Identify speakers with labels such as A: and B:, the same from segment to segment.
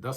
A: 10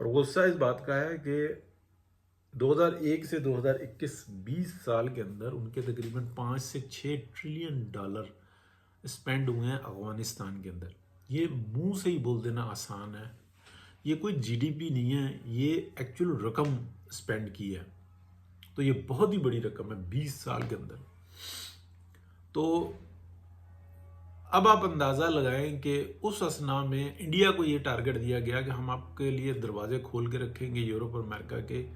A: اور غصہ اس بات کا ہے کہ 2001 سے 2021 20 سال کے اندر ان کے تقریباً 5 سے 6 ٹریلین ڈالر اسپینڈ ہوئے ہیں افغانستان کے اندر. یہ منہ سے ہی بول دینا آسان ہے, یہ کوئی جی ڈی پی نہیں ہے, یہ ایکچوئل رقم اسپینڈ کی ہے. تو یہ بہت ہی بڑی رقم ہے 20 سال کے اندر. تو اب آپ اندازہ لگائیں کہ اس اسنا میں انڈیا کو یہ ٹارگٹ دیا گیا کہ ہم آپ کے لیے دروازے کھول کے رکھیں گے یورپ اور امریکہ کے,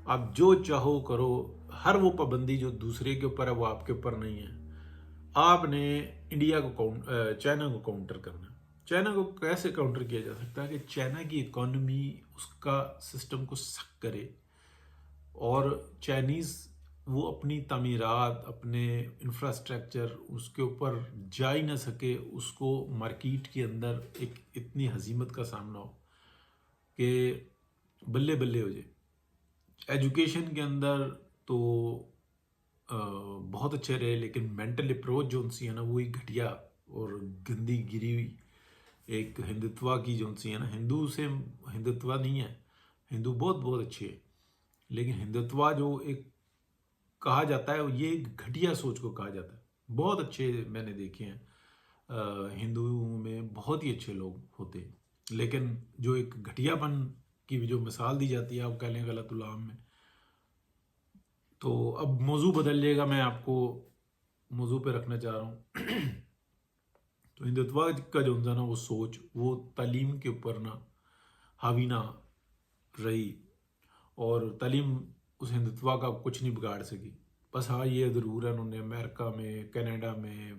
A: آپ جو چاہو کرو, ہر وہ پابندی جو دوسرے کے اوپر ہے وہ آپ کے اوپر نہیں ہے. آپ نے انڈیا کو چائنا کو کاؤنٹر کرنا ہے. چائنا کو کیسے کاؤنٹر کیا جا سکتا ہے کہ چائنا کی اکانومی اس کا سسٹم کو سخت کرے, اور چائنیز وہ اپنی تعمیرات, اپنے انفراسٹرکچر اس کے اوپر جا ہی نہ سکے, اس کو مارکیٹ کے اندر ایک اتنی ہزیمت کا سامنا ہو کہ بلے بلے ہو جائے. ایجوکیشن کے اندر تو بہت اچھے رہے, لیکن مینٹل اپروچ جو ان سی ہے نا وہ ایک گھٹیا اور گندی گری ہوئی ایک ہندوتوا کی جو ان سی ہے نا. ہندو سے ہندوتوا نہیں ہے, ہندو بہت بہت اچھے ہے, لیکن ہندوتوا جو ایک کہا جاتا ہے یہ ایک گھٹیا سوچ کو کہا جاتا ہے. بہت اچھے میں نے دیکھے ہیں ہندوؤں میں, بہت ہی اچھے لوگ ہوتے ہیں, لیکن جو ایک گھٹیا پن کی جو مثال دی جاتی ہے آپ کہہ لیں غلط العام میں. تو اب موضوع بدل جائے گا, میں آپ کو موضوع پہ رکھنا چاہ رہا ہوں. تو ہندوتوا کا جو نا وہ سوچ وہ تعلیم کے اوپر نہ حاوی نہ رہی, اور تعلیم اس ہندوتوا کا کچھ نہیں بگاڑ سکی. بس ہاں یہ ضرور ہے انہوں نے امریکہ میں, کینیڈا میں,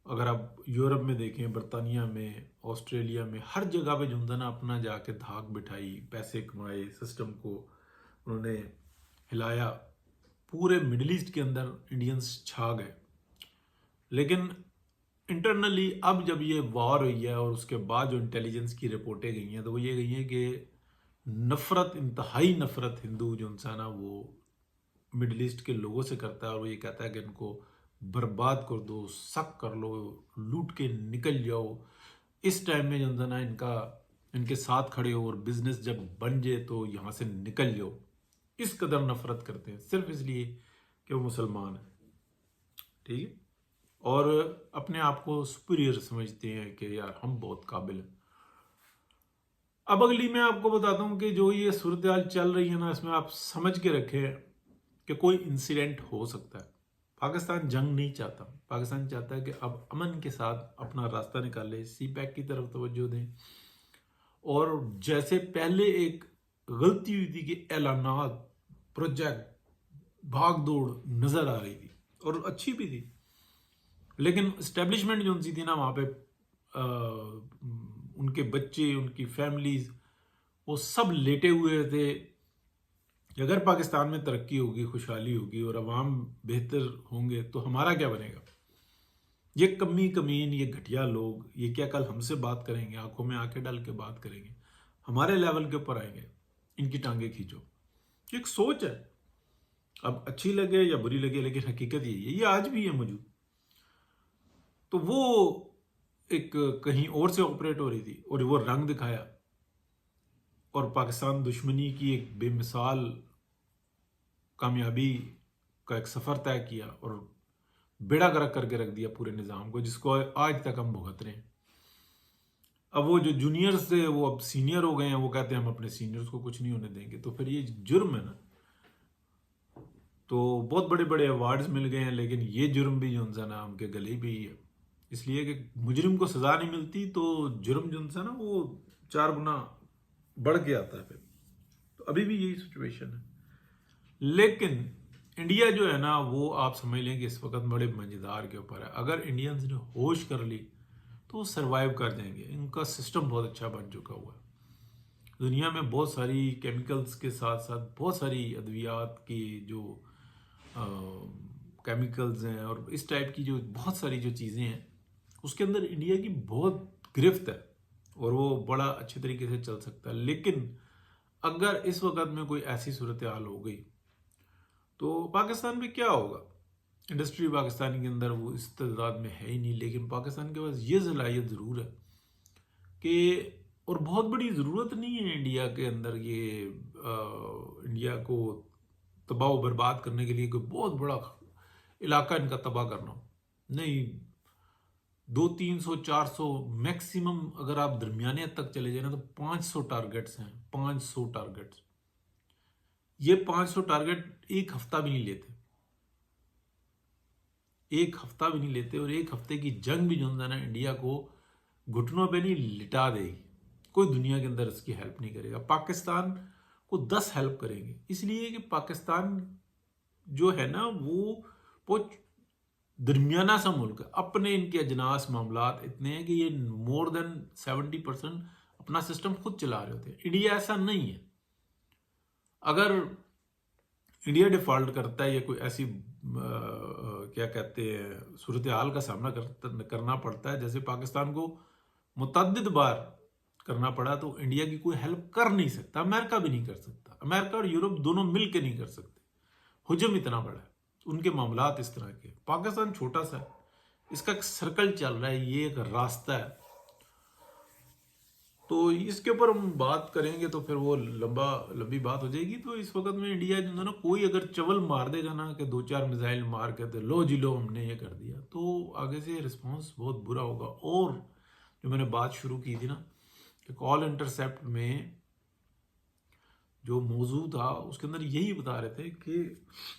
A: اگر آپ یورپ میں دیکھیں, برطانیہ میں, آسٹریلیا میں, ہر جگہ پہ جو نا اپنا جا کے دھاک بٹھائی, پیسے کمائے, سسٹم کو انہوں نے ہلایا. پورے مڈل ایسٹ کے اندر انڈینز چھا گئے. لیکن انٹرنلی اب جب یہ وار ہوئی ہے اور اس کے بعد جو انٹیلیجنس کی رپورٹیں گئی ہیں تو وہ یہ گئی ہیں کہ نفرت, انتہائی نفرت ہندو جو انسان ہے وہ مڈل ایسٹ کے لوگوں سے کرتا ہے, اور وہ یہ کہتا ہے کہ ان کو برباد کر دو, سخت کر لو, لوٹ کے نکل جاؤ. اس ٹائم میں جو نا ان کے ساتھ کھڑے ہو, اور بزنس جب بن جائے تو یہاں سے نکل جاؤ. اس قدر نفرت کرتے ہیں صرف اس لیے کہ وہ مسلمان ہیں. ٹھیک ہے, اور اپنے آپ کو سپیریئر سمجھتے ہیں کہ یار ہم بہت قابل ہیں. اب اگلی میں آپ کو بتاتا ہوں کہ جو یہ صورتحال چل رہی ہے نا, اس میں آپ سمجھ کے رکھیں کہ کوئی انسیڈنٹ ہو سکتا ہے. پاکستان جنگ نہیں چاہتا, پاکستان چاہتا ہے کہ اب امن کے ساتھ اپنا راستہ نکالے, سی پیک کی طرف توجہ دیں. اور جیسے پہلے ایک غلطی ہوئی تھی کہ اعلانات, پروجیکٹ, بھاگ دوڑ نظر آ رہی تھی اور اچھی بھی تھی, لیکن اسٹیبلشمنٹ جو ان سی تھی نا وہاں پہ ان کے بچے, ان کی فیملیز وہ سب لیٹے ہوئے تھے. اگر پاکستان میں ترقی ہوگی, خوشحالی ہوگی اور عوام بہتر ہوں گے تو ہمارا کیا بنے گا؟ یہ کمی کمین, یہ گھٹیا لوگ یہ کیا کل ہم سے بات کریں گے, آنکھوں میں آنکھیں ڈال کے بات کریں گے, ہمارے لیول کے اوپر آئیں گے, ان کی ٹانگیں کھینچو. یہ ایک سوچ ہے, اب اچھی لگے یا بری لگے, لیکن حقیقت یہی ہے, یہ آج بھی ہے موجود. تو وہ ایک کہیں اور سے آپریٹ ہو رہی تھی اور وہ رنگ دکھایا, اور پاکستان دشمنی کی ایک بے مثال کامیابی کا ایک سفر طے کیا, اور بیڑا گرک کر کے رکھ دیا پورے نظام کو, جس کو آج تک ہم بھگت رہے ہیں. اب وہ جو جونیئرز تھے وہ اب سینئر ہو گئے ہیں, وہ کہتے ہیں ہم اپنے سینئرز کو کچھ نہیں ہونے دیں گے. تو پھر یہ جرم ہے نا. تو بہت بڑے بڑے ایوارڈز مل گئے ہیں, لیکن یہ جرم بھی جو ہے نا ان کے گلے بھی ہے, اس لیے کہ مجرم کو سزا نہیں ملتی تو جرم جو ہے نا وہ 4 گنا بڑھ کے آتا ہے پھر. تو ابھی بھی یہی سچویشن ہے. لیکن انڈیا جو ہے نا وہ آپ سمجھ لیں کہ اس وقت بڑے مزیدار کے اوپر ہے. اگر انڈینز نے ہوش کر لی تو وہ سروائیو کر جائیں گے, ان کا سسٹم بہت اچھا بن چکا ہوا ہے. دنیا میں بہت ساری کیمیکلز کے ساتھ ساتھ بہت ساری ادویات کی جو کیمیکلز ہیں اور اس ٹائپ کی جو بہت ساری جو چیزیں ہیں, اس کے اندر انڈیا کی بہت گرفت ہے, اور وہ بڑا اچھے طریقے سے چل سکتا ہے. لیکن اگر اس وقت میں کوئی ایسی صورتحال ہو گئی تو پاکستان میں کیا ہوگا؟ انڈسٹری پاکستان کے اندر وہ اس تعداد میں ہے ہی نہیں, لیکن پاکستان کے پاس یہ صلاحیت ضرور ہے کہ اور بہت بڑی ضرورت نہیں ہے انڈیا کے اندر یہ انڈیا کو تباہ و برباد کرنے کے لیے کوئی بہت بڑا علاقہ ان کا تباہ کرنا ہو، نہیں، 200 300 400 میکسیمم اگر آپ درمیانے حد تک چلے جائیں نا تو 500 ٹارگٹس ہیں، 500 ٹارگٹس. یہ 500 ٹارگٹ ایک ہفتہ بھی نہیں لیتے، ایک ہفتہ بھی نہیں لیتے، اور ایک ہفتے کی جنگ بھی جو ہے نا انڈیا کو گھٹنوں پہ نہیں لٹا دے گی. کوئی دنیا کے اندر اس کی ہیلپ نہیں کرے گا. پاکستان کو 10 ہیلپ کریں گے، اس لیے کہ پاکستان جو ہے نا وہ بہت درمیانہ سا ملک ہے. اپنے ان کے اجناس معاملات اتنے ہیں کہ یہ مور دین 70% اپنا سسٹم خود چلا رہے ہوتے ہیں. انڈیا ایسا نہیں ہے. اگر انڈیا ڈیفالٹ کرتا ہے یا کوئی ایسی کیا کہتے ہیں صورتحال کا سامنا کرنا پڑتا ہے جیسے پاکستان کو متعدد بار کرنا پڑا، تو انڈیا کی کوئی ہیلپ کر نہیں سکتا. امریکہ بھی نہیں کر سکتا. امریکہ اور یورپ دونوں مل کے نہیں کر سکتے. حجم اتنا بڑا ہے، ان کے معاملات اس طرح کے. پاکستان چھوٹا سا ہے، اس کا ایک سرکل چل رہا ہے، یہ ایک راستہ ہے. تو اس کے اوپر ہم بات کریں گے تو پھر وہ لمبی بات ہو جائے گی. تو اس وقت میں انڈیا جو ہے نا کوئی اگر چول مار دے گا نا کہ 2 4 میزائل مار کے تو لو جی لو ہم نے یہ کر دیا، تو آگے سے رسپانس بہت برا ہوگا. اور جو میں نے بات شروع کی تھی نا کہ کال انٹرسیپٹ میں جو موضوع تھا اس کے اندر یہی بتا رہے تھے کہ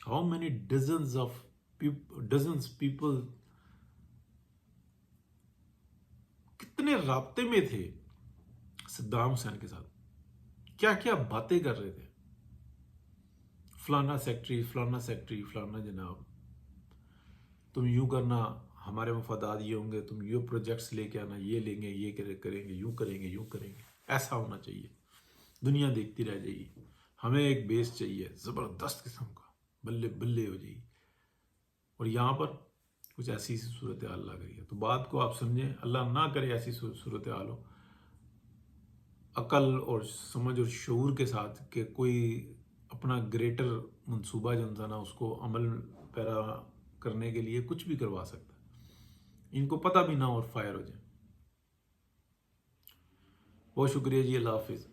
A: ہاؤ مینی ڈزنز پیپل کتنے رابطے میں تھے صدام حسین کے ساتھ، کیا کیا باتیں کر رہے تھے. فلانا سیکٹری فلانا جناب، تم یوں کرنا، ہمارے مفادات یہ ہوں گے، تم یہ پروجیکٹس لے کے آنا، یہ لیں گے، یہ کریں گے، یوں کریں گے، یوں کریں گے. ایسا ہونا چاہیے. دنیا دیکھتی رہ جائے گی. ہمیں ایک بیس چاہیے زبردست قسم کا، بلے بلے ہو جائے گی. اور یہاں پر کچھ ایسی صورتحال لگ رہی ہے. تو بات کو آپ سمجھیں، اللہ نہ کرے ایسی صورتحال ہو. عقل اور سمجھ اور شعور کے ساتھ کہ کوئی اپنا گریٹر منصوبہ جو انسان اس کو عمل پیرا کرنے کے لیے کچھ بھی کروا سکتا ہے، ان کو پتہ بھی نہ اور فائر ہو جائے. بہت شکریہ جی، اللہ حافظ.